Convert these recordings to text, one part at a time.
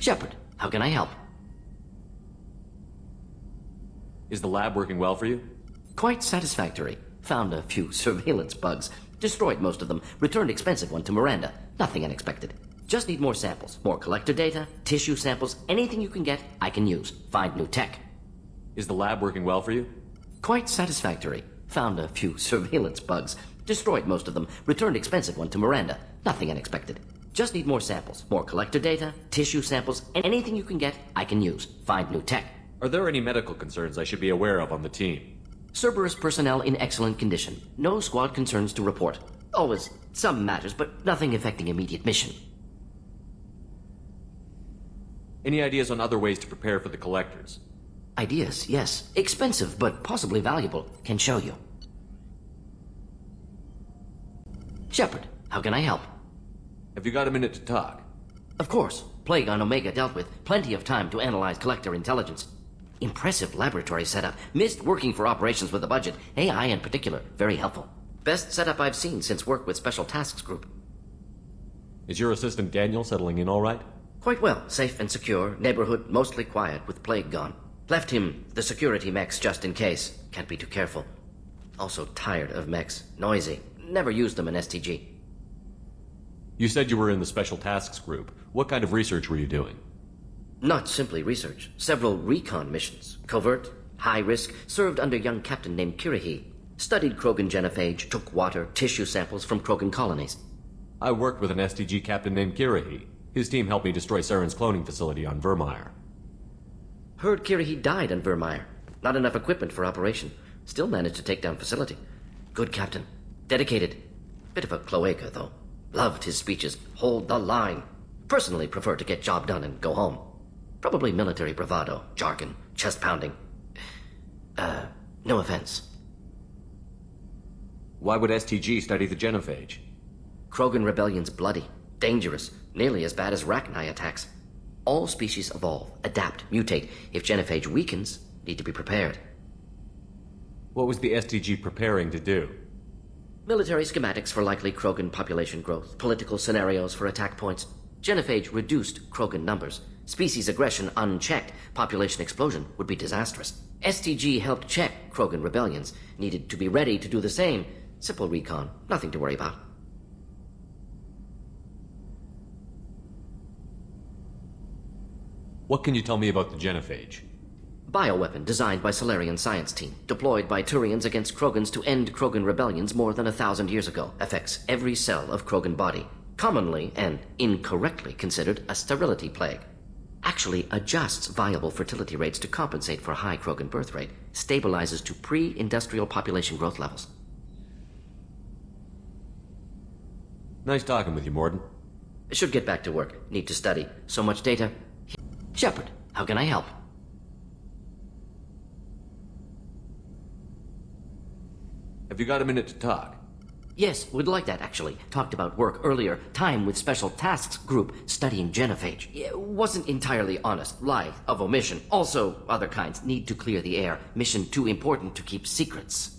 Shepard, how can I help? Is the lab working well for you? Quite satisfactory. Found a few surveillance bugs. Destroyed most of them. Returned expensive one to Miranda. Nothing unexpected. Just need more samples. More collector data, tissue samples, anything you can get, I can use. Find new tech. Is the lab working well for you? Quite satisfactory. Found a few surveillance bugs. Destroyed most of them. Returned expensive one to Miranda. Nothing unexpected. Just need more samples. More collector data, tissue samples, anything you can get, I can use. Find new tech. Are there any medical concerns I should be aware of on the team? Cerberus personnel in excellent condition. No squad concerns to report. Always some matters, but nothing affecting immediate mission. Any ideas on other ways to prepare for the collectors? Ideas, yes. Expensive, but possibly valuable. Can show you. Shepard, how can I help? Have you got a minute to talk? Of course. Plague on Omega dealt with. Plenty of time to analyze collector intelligence. Impressive laboratory setup. Missed working for operations with a budget. AI in particular. Very helpful. Best setup I've seen since work with Special Tasks Group. Is your assistant Daniel settling in all right? Quite well. Safe and secure. Neighborhood mostly quiet with Plague gone. Left him the security mechs just in case. Can't be too careful. Also tired of mechs. Noisy. Never used them in STG. You said you were in the Special Tasks Group. What kind of research were you doing? Not simply research. Several recon missions. Covert, high risk, served under young captain named Kirihi. Studied Krogan genophage, took water, tissue samples from Krogan colonies. I worked with an STG captain named Kirihi. His team helped me destroy Saren's cloning facility on Vermeer. Heard Kirihi died on Vermeer. Not enough equipment for operation. Still managed to take down facility. Good captain. Dedicated. Bit of a cloaca, though. Loved his speeches. Hold the line. Personally prefer to get job done and go home. Probably military bravado, jargon, chest pounding. No offense. Why would STG study the genophage? Krogan rebellion's bloody, dangerous, nearly as bad as Rachni attacks. All species evolve, adapt, mutate. If genophage weakens, need to be prepared. What was the STG preparing to do? Military schematics for likely Krogan population growth, political scenarios for attack points. Genophage reduced Krogan numbers. Species aggression unchecked, population explosion would be disastrous. STG helped check Krogan rebellions. Needed to be ready to do the same. Simple recon, nothing to worry about. What can you tell me about the genophage? Bioweapon designed by Solarian science team, deployed by Turians against Krogans to end Krogan rebellions more than 1,000 years ago. Affects every cell of Krogan body. Commonly and incorrectly considered a sterility plague. Actually adjusts viable fertility rates to compensate for high Krogan birth rate. Stabilizes to pre-industrial population growth levels. Nice talking with you, Morden. Should get back to work. Need to study. So much data. Shepard, how can I help? Have you got a minute to talk? Yes, would like that, actually. Talked about work earlier. Time with Special Tasks Group studying genophage. Wasn't entirely honest. Lie of omission. Also, other kinds. Need to clear the air. Mission too important to keep secrets.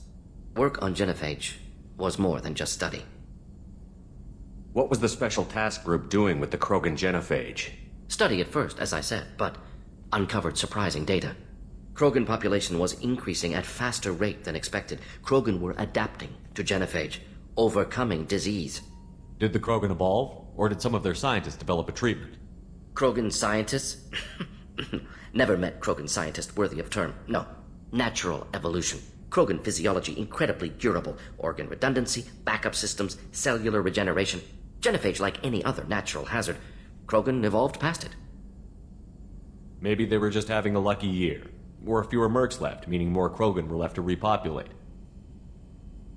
Work on genophage was more than just study. What was the Special Task Group doing with the Krogan genophage? Study at first, as I said, but uncovered surprising data. Krogan population was increasing at faster rate than expected. Krogan were adapting to genophage. Overcoming disease. Did the Krogan evolve, or did some of their scientists develop a treatment? Krogan scientists? Never met Krogan scientist worthy of term. No. Natural evolution. Krogan physiology incredibly durable. Organ redundancy, backup systems, cellular regeneration. Genophage like any other natural hazard. Krogan evolved past it. Maybe they were just having a lucky year. Or fewer mercs left, meaning more Krogan were left to repopulate.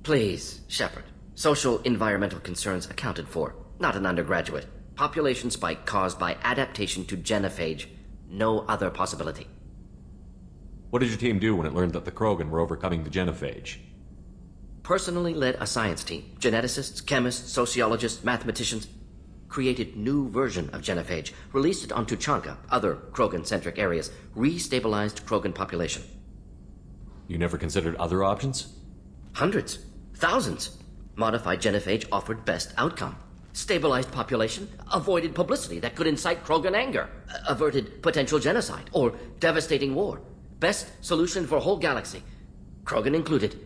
Please, Shepard. Social environmental concerns accounted for. Not an undergraduate. Population spike caused by adaptation to genophage. No other possibility. What did your team do when it learned that the Krogan were overcoming the genophage? Personally led a science team. Geneticists, chemists, sociologists, mathematicians. Created new version of genophage. Released it on Tuchanka, other Krogan-centric areas. Restabilized Krogan population. You never considered other options? Hundreds. Thousands. Modified genophage offered best outcome. Stabilized population, avoided publicity that could incite Krogan anger, averted potential genocide, or devastating war. Best solution for whole galaxy, Krogan included.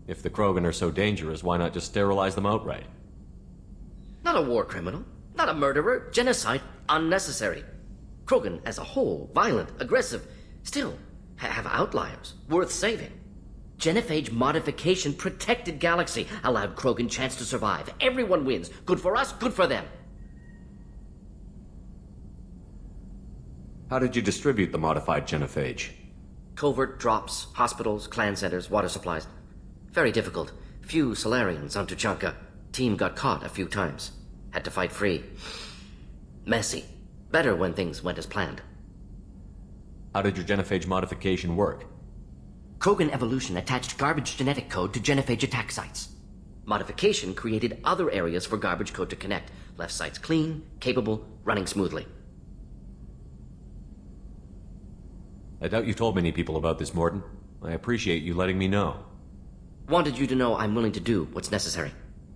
If the Krogan are so dangerous, why not just sterilize them outright? Not a war criminal, not a murderer, genocide, unnecessary. Krogan as a whole, violent, aggressive, still have outliers, worth saving. Genophage modification protected galaxy, allowed Krogan chance to survive. Everyone wins. Good for us, good for them. How did you distribute the modified genophage? Covert drops, hospitals, clan centers, water supplies. Very difficult. Few Solarians on Tuchanka. Team got caught a few times. Had to fight free. Messy. Better when things went as planned. How did your genophage modification work? Krogan evolution attached garbage genetic code to genophage attack sites. Modification created other areas for garbage code to connect. Left sites clean, capable, running smoothly. I doubt you've told many people about this, Morden. I appreciate you letting me know. Wanted you to know I'm willing to do what's necessary.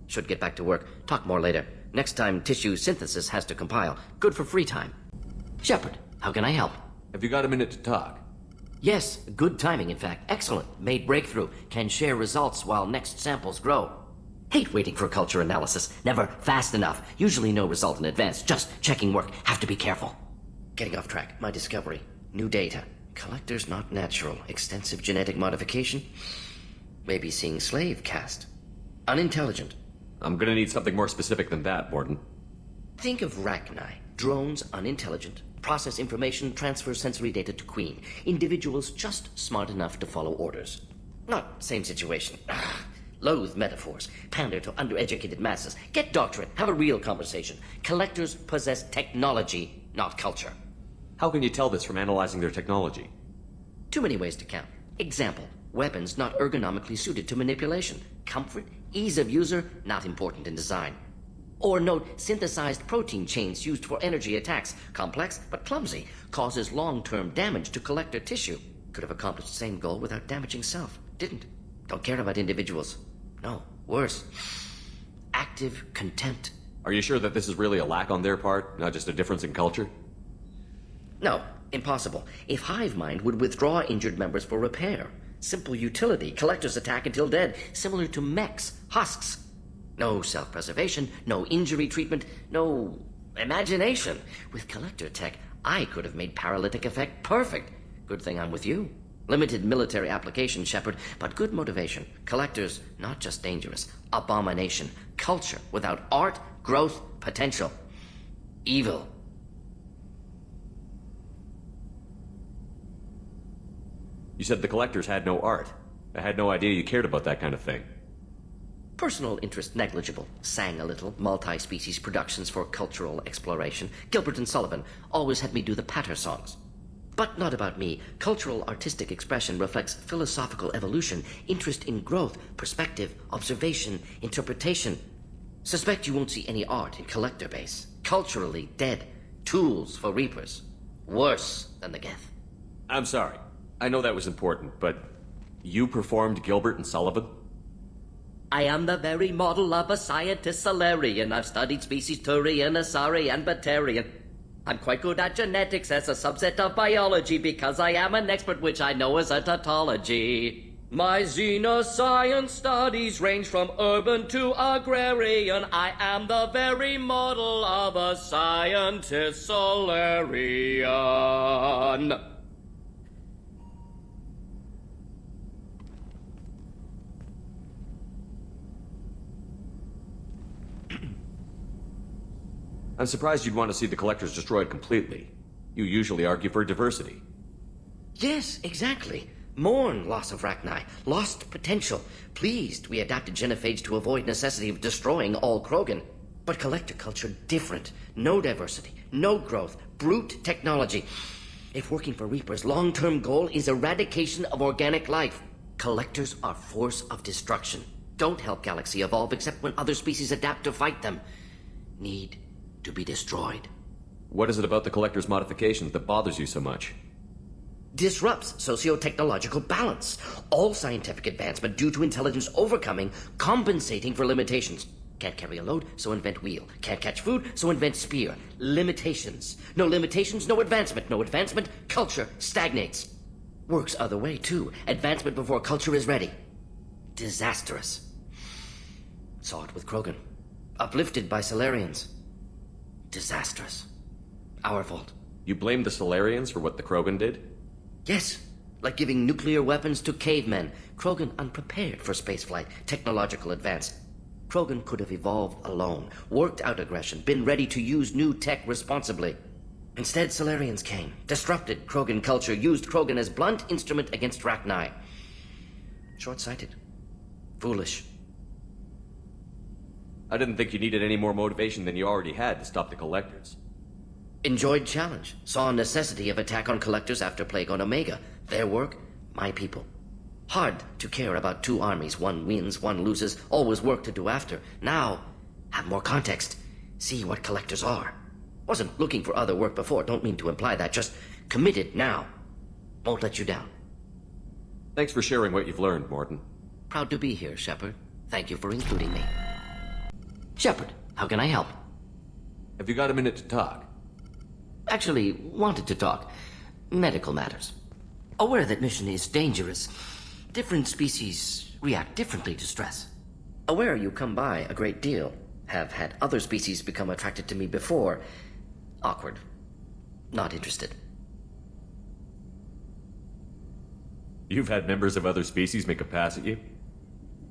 Should get back to work. Talk more later. Next time tissue synthesis has to compile. Good for free time. Shepard, how can I help? Have you got a minute to talk? Yes, good timing, in fact. Excellent. Made breakthrough. Can share results while next samples grow. Hate waiting for culture analysis. Never fast enough. Usually no result in advance. Just checking work. Have to be careful. Getting off track. My discovery. New data. Collectors not natural. Extensive genetic modification. Maybe seeing slave caste. Unintelligent. I'm gonna need something more specific than that, Morden. Think of Rachni. Drones unintelligent. Process information, transfer sensory data to Queen. Individuals just smart enough to follow orders. Not same situation. Loathe metaphors. Pander to undereducated masses. Get doctorate. Have a real conversation. Collectors possess technology, not culture. How can you tell this from analyzing their technology? Too many ways to count. Example. Weapons not ergonomically suited to manipulation. Comfort, ease of user, not important in design. Or note synthesized protein chains used for energy attacks. Complex, but clumsy. Causes long-term damage to collector tissue. Could have accomplished the same goal without damaging self. Didn't. Don't care about individuals. No, worse. Active contempt. Are you sure that this is really a lack on their part, not just a difference in culture? No, impossible. If Hive Mind would withdraw injured members for repair. Simple utility. Collectors attack until dead. Similar to mechs, husks. No self-preservation, no injury treatment, no imagination. With collector tech, I could have made paralytic effect perfect. Good thing I'm with you. Limited military application, Shepard, but good motivation. Collectors, not just dangerous. Abomination. Culture without art, growth, potential. Evil. You said the collectors had no art. I had no idea you cared about that kind of thing. Personal interest negligible. Sang a little. Multi-species productions for cultural exploration. Gilbert and Sullivan always had me do the patter songs. But not about me. Cultural artistic expression reflects philosophical evolution, interest in growth, perspective, observation, interpretation. Suspect you won't see any art in collector base. Culturally dead. Tools for reapers. Worse than the Geth. I'm sorry. I know that was important, but you performed Gilbert and Sullivan? I am the very model of a scientist Solarian. I've studied species Turian, Asari, and Batarian. I'm quite good at genetics as a subset of biology because I am an expert which I know as a tautology. My xenoscience studies range from urban to agrarian. I am the very model of a scientist Solarian. I'm surprised you'd want to see the collectors destroyed completely. You usually argue for diversity. Yes, exactly. Mourn loss of Rachni. Lost potential. Pleased we adapted genophage to avoid necessity of destroying all Krogan. But collector culture different. No diversity. No growth. Brute technology. If working for Reapers' long-term goal is eradication of organic life, collectors are force of destruction. Don't help galaxy evolve except when other species adapt to fight them. Need to be destroyed. What is it about the collector's modifications that bothers you so much? Disrupts socio-technological balance. All scientific advancement due to intelligence overcoming, compensating for limitations. Can't carry a load, so invent wheel. Can't catch food, so invent spear. Limitations. No limitations, no advancement. No advancement, culture stagnates. Works other way, too. Advancement before culture is ready. Disastrous. Saw it with Krogan. Uplifted by Solarians. Disastrous. Our fault. You blame the Solarians for what the Krogan did? Yes. Like giving nuclear weapons to cavemen. Krogan unprepared for spaceflight, technological advance. Krogan could have evolved alone, worked out aggression, been ready to use new tech responsibly. Instead, Solarians came, disrupted Krogan culture, used Krogan as blunt instrument against Rachni. Short-sighted. Foolish. I didn't think you needed any more motivation than you already had to stop the Collectors. Enjoyed challenge. Saw necessity of attack on Collectors after Plague on Omega. Their work, my people. Hard to care about two armies. One wins, one loses. Always work to do after. Now, have more context. See what Collectors are. Wasn't looking for other work before. Don't mean to imply that. Just committed now. Won't let you down. Thanks for sharing what you've learned, Morton. Proud to be here, Shepard. Thank you for including me. Shepard, how can I help? Have you got a minute to talk? Actually, wanted to talk. Medical matters. Aware that mission is dangerous. Different species react differently to stress. Aware you come by a great deal. Have had other species become attracted to me before. Awkward. Not interested. You've had members of other species make a pass at you?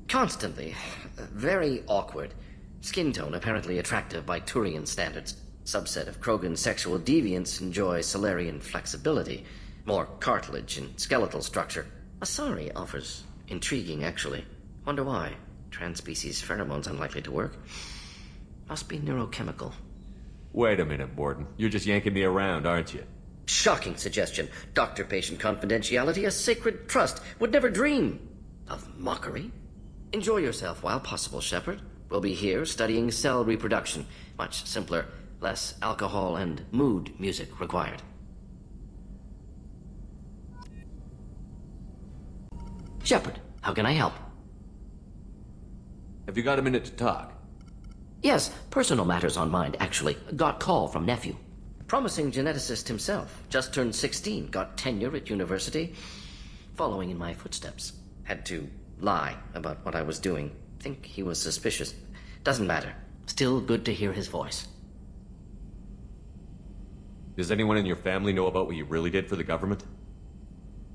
Constantly. Very awkward. Skin tone apparently attractive by Turian standards. Subset of Krogan sexual deviants enjoy Solarian flexibility. More cartilage and skeletal structure. Asari offers intriguing, actually. Wonder why. Transspecies pheromones unlikely to work. Must be neurochemical. Wait a minute, Morton. You're just yanking me around, aren't you? Shocking suggestion. Doctor-patient confidentiality, a sacred trust. Would never dream of mockery. Enjoy yourself while possible, Shepard. We'll be here studying cell reproduction. Much simpler, less alcohol and mood music required. Shepard, how can I help? Have you got a minute to talk? Yes, personal matters on mind, actually. Got call from nephew. Promising geneticist himself. Just turned 16, got tenure at university. Following in my footsteps. Had to lie about what I was doing. Think he was suspicious. Doesn't matter. Still good to hear his voice. Does anyone in your family know about what you really did for the government?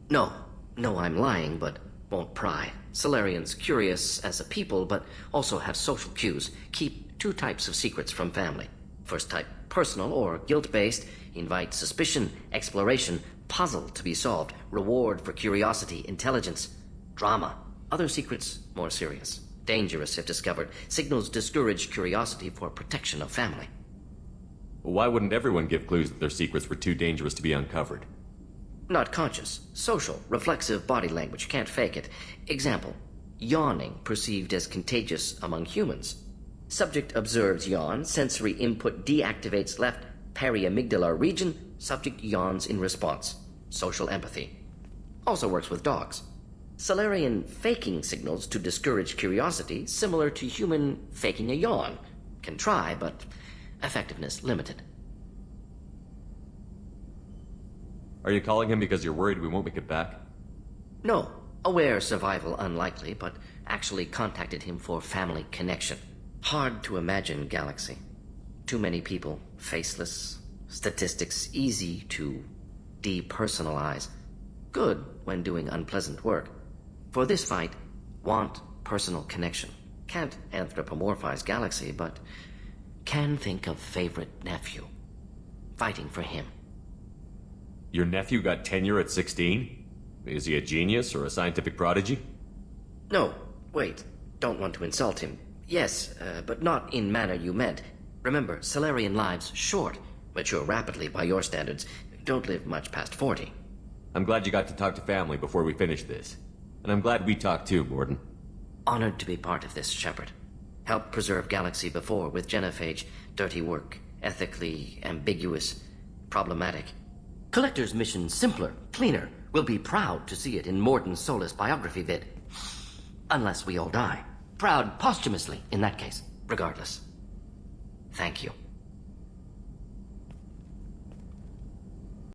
No. No, I'm lying, but won't pry. Solarians curious as a people, but also have social cues. Keep two types of secrets from family. First type, personal or guilt-based. Invite suspicion, exploration, puzzle to be solved, reward for curiosity, intelligence, drama. Other secrets, more serious. Dangerous if discovered. Signals discourage curiosity for protection of family. Why wouldn't everyone give clues that their secrets were too dangerous to be uncovered? Not conscious. Social, reflexive body language. Can't fake it. Example. Yawning perceived as contagious among humans. Subject observes yawn. Sensory input deactivates left periamygdalar region. Subject yawns in response. Social empathy. Also works with dogs. Solarian faking signals to discourage curiosity, similar to human faking a yawn. Can try, but effectiveness limited. Are you calling him because you're worried we won't make it back? No. Aware survival unlikely, but actually contacted him for family connection. Hard to imagine galaxy. Too many people, faceless, statistics easy to depersonalize. Good when doing unpleasant work. For this fight, want personal connection. Can't anthropomorphize galaxy, but can think of favorite nephew. Fighting for him. Your nephew got tenure at 16? Is he a genius or a scientific prodigy? No, wait. Don't want to insult him. Yes, but not in manner you meant. Remember, Solarian lives short. Mature rapidly by your standards. Don't live much past 40. I'm glad you got to talk to family before we finish this. And I'm glad we talked too, Morden. Honored to be part of this, Shepard. Helped preserve Galaxy before with genophage. Dirty work. Ethically ambiguous. Problematic. Collector's mission simpler, cleaner. We'll be proud to see it in Morden Solus biography vid. Unless we all die. Proud posthumously, in that case. Regardless, thank you.